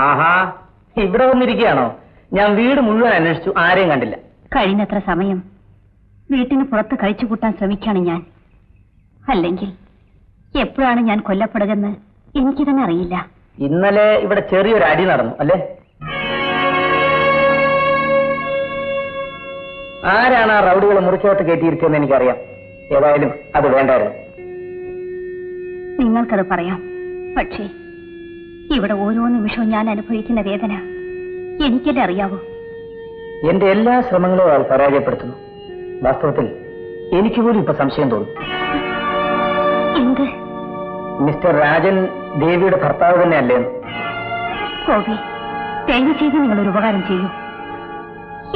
ആഹാ, ഇവിടെ വന്നിരിക്കുകയാണോ? ഞാൻ വീട് മുഴുവൻ അന്വേഷിച്ചു, ആരെയും കണ്ടില്ല. കഴിഞ്ഞത്ര സമയം വീട്ടിന് പുറത്ത് കഴിച്ചുകൂട്ടാൻ ശ്രമിക്കാണ് ഞാൻ. അല്ലെങ്കിൽ എപ്പോഴാണ് ഞാൻ കൊല്ലപ്പെടുകയെന്ന് എനിക്ക് തന്നെ അറിയില്ല. ഇന്നലെ ഇവിടെ ചെറിയൊരു അടി നടന്നു അല്ലേ? ആരാണ് ആ റൗഡികളെ മുറിക്കകത്ത് കയറ്റിയിരിക്കുന്നതെന്ന് എനിക്കറിയാം. ഏതായാലും അത് വേണ്ടായിരുന്നു. നിങ്ങൾക്കത് പറയാം, പക്ഷേ ഇവിടെ ഓരോ നിമിഷവും ഞാൻ അനുഭവിക്കുന്ന വേദന എനിക്കല്ലേ അറിയാവൂ. എന്റെ എല്ലാ ശ്രമങ്ങളും അയാൾ പരാജയപ്പെടുത്തുന്നു. വാസ്തവത്തിൽ എനിക്ക് പോലും ഇപ്പൊ സംശയം തോന്നുന്നു. എന്ത്? മിസ്റ്റർ രാജൻ ദേവിയുടെ ഭർത്താവ് തന്നെ അല്ലേന്ന്. ഗോപി, ദയവ് ചെയ്ത് നിങ്ങളൊരു ഉപകാരം ചെയ്യൂ.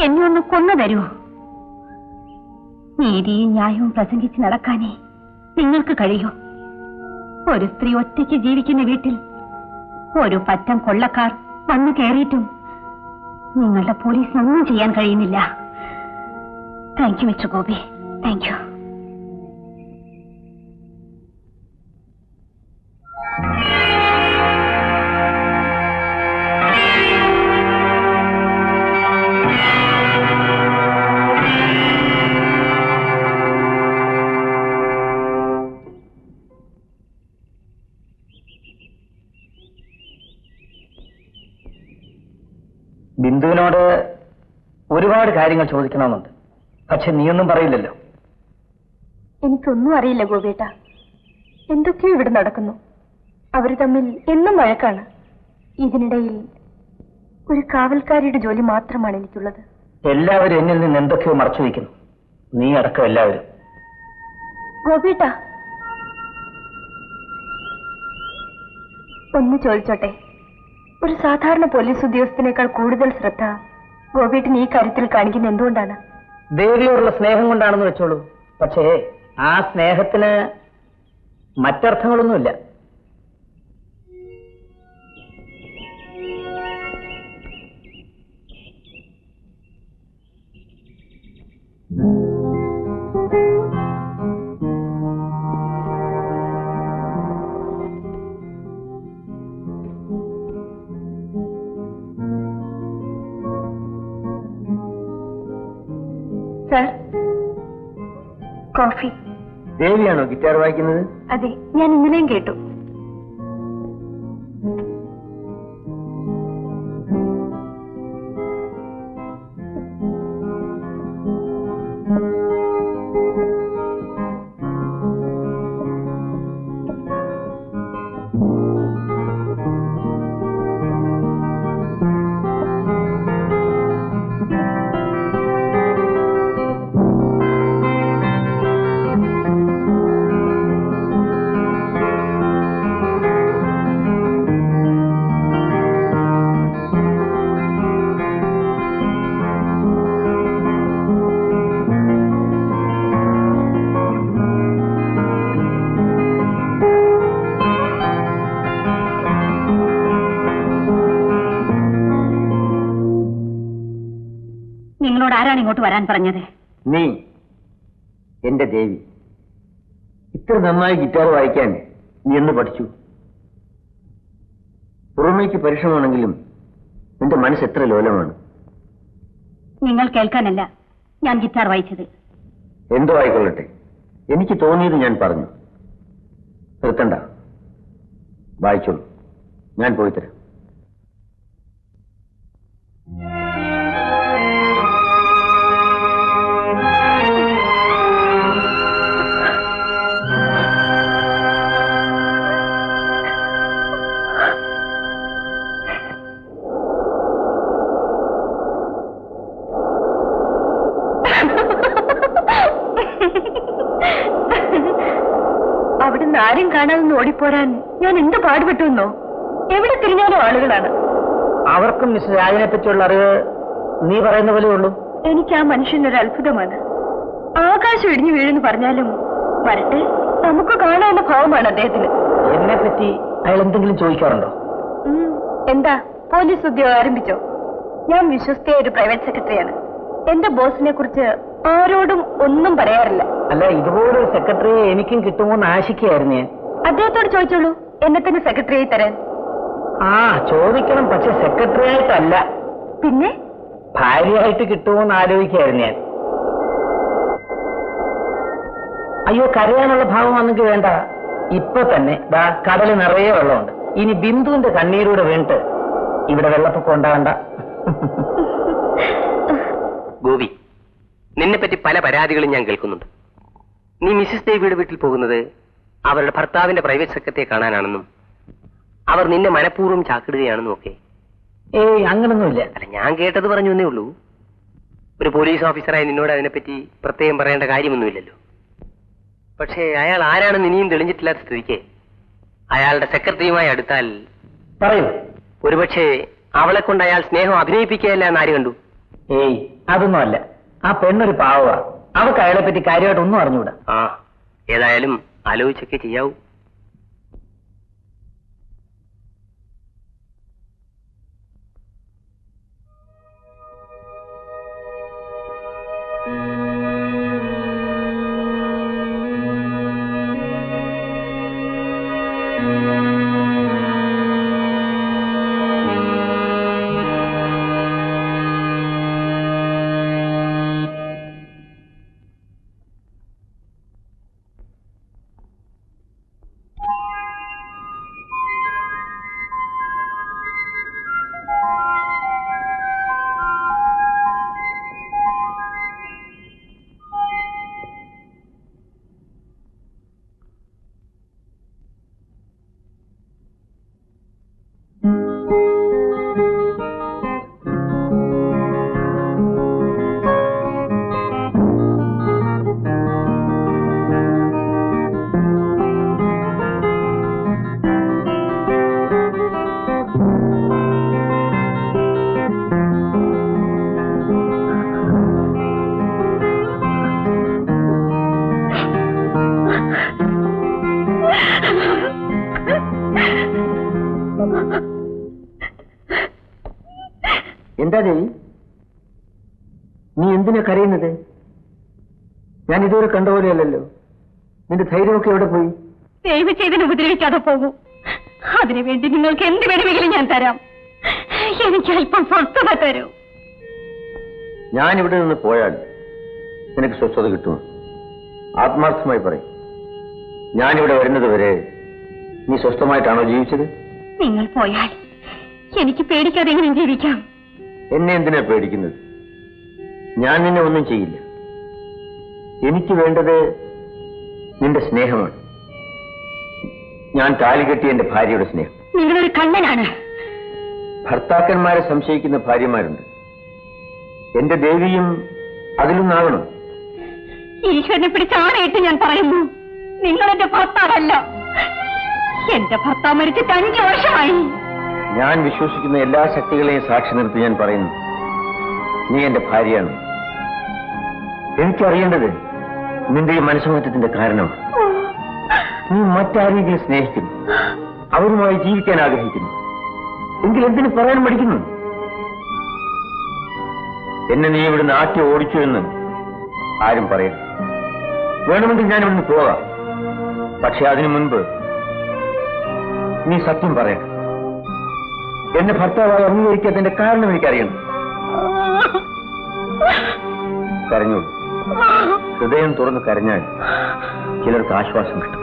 എന്നെ ഒന്ന് കൊന്നു തരൂ. നീതിയും ന്യായവും പ്രസംഗിച്ച് നടക്കാനേ നിങ്ങൾക്ക് കഴിയൂ. ഒരു സ്ത്രീ ഒറ്റയ്ക്ക് ജീവിക്കുന്ന വീട്ടിൽ ഒരു പറ്റം കൊള്ളക്കാർ വന്നു കയറിയിട്ടും നിങ്ങളുടെ പോലീസിനൊന്നും ചെയ്യാൻ കഴിയുന്നില്ല. Thank you mister Gopi, thank you. ബിന്ദുവിനോട് ഒരുപാട് കാര്യങ്ങൾ ചോദിക്കണമെന്നുണ്ട്. പക്ഷെ നീയൊന്നും പറയില്ലല്ലോ. എനിക്കൊന്നും അറിയില്ല ഗോപേട്ട. എന്തൊക്കെയോ ഇവിടെ നടക്കുന്നു. അവർ തമ്മിൽ എന്നും വഴക്കാണ്. ഇതിനിടയിൽ ഒരു കാവൽക്കാരിയുടെ ജോലി മാത്രമാണ് എനിക്കുള്ളത്. എല്ലാവരും എന്നിൽ നിന്ന് എന്തൊക്കെയോ മറച്ചു വയ്ക്കുന്നു, നീ അടക്കം എല്ലാവരും. ഗോപേട്ട, ഒന്ന് ചോദിച്ചോട്ടെ, ഒരു സാധാരണ പോലീസ് ഉദ്യോഗസ്ഥനേക്കാൾ കൂടുതൽ ശ്രദ്ധ ഗോപേട്ടൻ ഈ കാര്യത്തിൽ കാണിക്കുന്ന എന്തുകൊണ്ടാണ്? ദേവിയോടുള്ള സ്നേഹം കൊണ്ടാണെന്ന് വെച്ചോളൂ. പക്ഷേ ആ സ്നേഹത്തിന് മറ്റർത്ഥങ്ങളൊന്നുമില്ല. Sir, coffee. ദേവിയാണോ ഗിറ്റാർ വായിക്കുന്നത്? അതെ, ഞാൻ ഇന്നലെയും കേട്ടു. നിങ്ങളോട് ആരാണ് ഇങ്ങോട്ട് വരാൻ പറഞ്ഞത്? നീ, എന്റെ ദേവി. ഇത്ര നന്നായി ഗിറ്റാർ വായിക്കാൻ നീ എന്ന് പഠിച്ചു? പുറമേക്ക് പരിശ്രമമാണെങ്കിലും നിന്റെ മനസ്സ് എത്ര ലോലമാണ്. നിങ്ങൾ കേൾക്കാനല്ല ഞാൻ ഗിറ്റാർ വായിച്ചത്. എന്തോ ആയിക്കൊള്ളട്ടെ, എനിക്ക് തോന്നിയത് ഞാൻ പറഞ്ഞു. നിർത്തണ്ട, വായിച്ചോളൂ, ഞാൻ പോയി തരാം. അവിടുന്ന് ആരും കാണാതെ ഓടിപ്പോരാൻ ഞാൻ എന്ത് പാടുപെട്ടുവെന്നോ? എവിടെ തിരിഞ്ഞാലും ആളുകളാണ്. അവർക്കും മിസ്റ്റർ രാജനെ പറ്റിയുള്ള അറിവ് നീ പറയുന്ന പോലെ ഉള്ളൂ. എനിക്ക് ആ മനുഷ്യനൊരു അത്ഭുതമാണ്. ആകാശം ഇടിഞ്ഞു വീഴുന്നു പറഞ്ഞാലും വരട്ടെ, നമുക്ക് കാണാവുന്ന ഭാവമാണ് അദ്ദേഹത്തിന്. എന്നെ പറ്റി അയാൾ എന്തെങ്കിലും ചോദിക്കാറുണ്ടോ? എന്താ, പോലീസ് ഉദ്യോഗം ആരംഭിച്ചോ? ഞാൻ വിശ്വസ്തയായ ഒരു പ്രൈവറ്റ് സെക്രട്ടറിയാണ്. എന്റെ ബോസിനെ കുറിച്ച് ആരോടും ഒന്നും പറയാറില്ല. അല്ല, ഇതുപോലൊരു സെക്രട്ടറിയെ എനിക്കും കിട്ടുമോന്ന് ആശിക്കുകയായിരുന്നു ഞാൻ. അദ്ദേഹത്തോട് ചോദിച്ചോളൂ എന്നെ തന്നെ സെക്രട്ടറിയായി തരാൻ. ആ ചോദിക്കണം, പക്ഷെ സെക്രട്ടറി ആയിട്ടല്ല. പിന്നെ ഭാര്യയായിട്ട് കിട്ടുമോന്ന് ആലോചിക്കായിരുന്നു ഞാൻ. അയ്യോ, കരയാനുള്ള ഭാവം വന്നെങ്കിൽ വേണ്ട. ഇപ്പൊ തന്നെ ദാ കടല് നിറയെ വെള്ളമുണ്ട്. ഇനി ബിന്ദുവിന്റെ കണ്ണീരൂടെ വീണിട്ട് ഇവിടെ വെള്ളപ്പൊക്കം ഉണ്ടാകണ്ട. ഗോപി, നിന്നെ പറ്റി പല പരാതികളും ഞാൻ കേൾക്കുന്നുണ്ട്. നീ മിസ്സിസ് ദേവിയുടെ വീട്ടിൽ പോകുന്നത് അവരുടെ ഭർത്താവിന്റെ പ്രൈവറ്റ് സെക്രട്ടറിയെ കാണാനാണെന്നും അവർ നിന്നെ മനഃപൂർവ്വം ചാക്കിടുകയാണെന്നും ഒക്കെ. ഏയ്, അങ്ങനൊന്നുമില്ല. അല്ല, ഞാൻ കേട്ടത് പറഞ്ഞു എന്നേ ഉള്ളൂ. ഒരു പോലീസ് ഓഫീസറായി നിന്നോട് അതിനെപ്പറ്റി പ്രത്യേകം പറയേണ്ട കാര്യമൊന്നുമില്ലല്ലോ. പക്ഷേ അയാൾ ആരാണെന്ന് ഇനിയും തെളിഞ്ഞിട്ടില്ലാത്ത സ്ഥിതിക്ക് അയാളുടെ സെക്രട്ടറിയുമായി അടുത്താൽ പറയൂ. ഒരുപക്ഷെ അവളെ കൊണ്ട് അയാൾ സ്നേഹം അഭിനയിപ്പിക്കുകയല്ല എന്ന് ആര് കണ്ടു? ഏയ്, അതൊന്നും അല്ല. ആ പെണ്ണൊരു പാവ. അവൾക്ക് അയാളെ പറ്റി കാര്യമായിട്ട് ഒന്നും അറിഞ്ഞൂടാ. ആ, ഏതായാലും ആലോചിച്ചൊക്കെ ചെയ്യാവൂ. എന്താ ദേവി, നീ എന്തിനാ കരയുന്നത്? ഞാൻ ഇതുവരെ കണ്ടുപോലെയല്ലോ. നിന്റെ ധൈര്യമൊക്കെ എവിടെ പോയി? ദയവ് ചെയ്തിന് ഉപദ്രവിക്കാതെ പോകൂ. അതിനുവേണ്ടി നിങ്ങൾക്ക് എന്ത് വേണമെങ്കിലും ഞാൻ തരാം. എനിക്ക് അല്പം സ്വസ്ഥത തരൂ. ഞാൻ ഇവിടെ നിന്ന് പോയാൽ നിനക്ക് സ്വസ്ഥത കിട്ടുമോ? ആത്മാർത്ഥമായി പറയും. ഞാനിവിടെ വരുന്നത് വരെ നീ സ്വസ്ഥമായിട്ടാണോ ജീവിച്ചത്? നിങ്ങൾ പോയാൽ എനിക്ക് പേടിക്കാതെ എങ്ങനെ ജീവിക്കാം? എന്നെ എന്തിനാ പേടിക്കുന്നത്? ഞാൻ നിന്നെ ഒന്നും ചെയ്യില്ല. എനിക്ക് വേണ്ടത് നിന്റെ സ്നേഹമാണ്. ഞാൻ താലി കെട്ടിയ എന്റെ ഭാര്യയുടെ സ്നേഹം. നിങ്ങളൊരു കള്ളനാണ്. ഭർത്താക്കന്മാരെ സംശയിക്കുന്ന ഭാര്യമാരുണ്ട്. എന്റെ ദേവിയും അതിലൊന്നാകണം. ഈശ്വരനെ പിടിച്ച് ആണയിട്ട് ഞാൻ പറയുന്നു, നിങ്ങളെന്റെ ഭർത്താവല്ല. എന്റെ ഭർത്താവ് മരിച്ചിട്ട് 5 വർഷമായി. ഞാൻ വിശ്വസിക്കുന്ന എല്ലാ ശക്തികളെയും സാക്ഷി നിർത്തി ഞാൻ പറയുന്നു, നീ എന്റെ ഭാര്യയാണ്. എനിക്കറിയേണ്ടത് നിന്റെ ഈ മനസ്സുമാറ്റത്തിന്റെ കാരണമാണ്. നീ മറ്റാരെങ്കിലും സ്നേഹിക്കുന്നു, അവരുമായി ജീവിക്കാൻ ആഗ്രഹിക്കുന്നു, എങ്കിൽ എന്തിനു പറയാൻ പഠിക്കുന്നു? എന്നെ നീ ഇവിടെ നാട്ടി ഓടിച്ചു എന്ന് ആരും പറയും. വേണമെങ്കിൽ ഞാൻ ഇവിടുന്ന് പോകാം. പക്ഷെ അതിനു മുൻപ് നീ സത്യം പറയണം. എന്നെ ഭർത്താവായി അംഗീകരിക്കാത്തതിന്റെ കാരണം എനിക്കറിയണം. കരഞ്ഞോളൂ. ഹൃദയം തുറന്ന് കരഞ്ഞാൽ ചിലർക്ക് ആശ്വാസം കിട്ടും.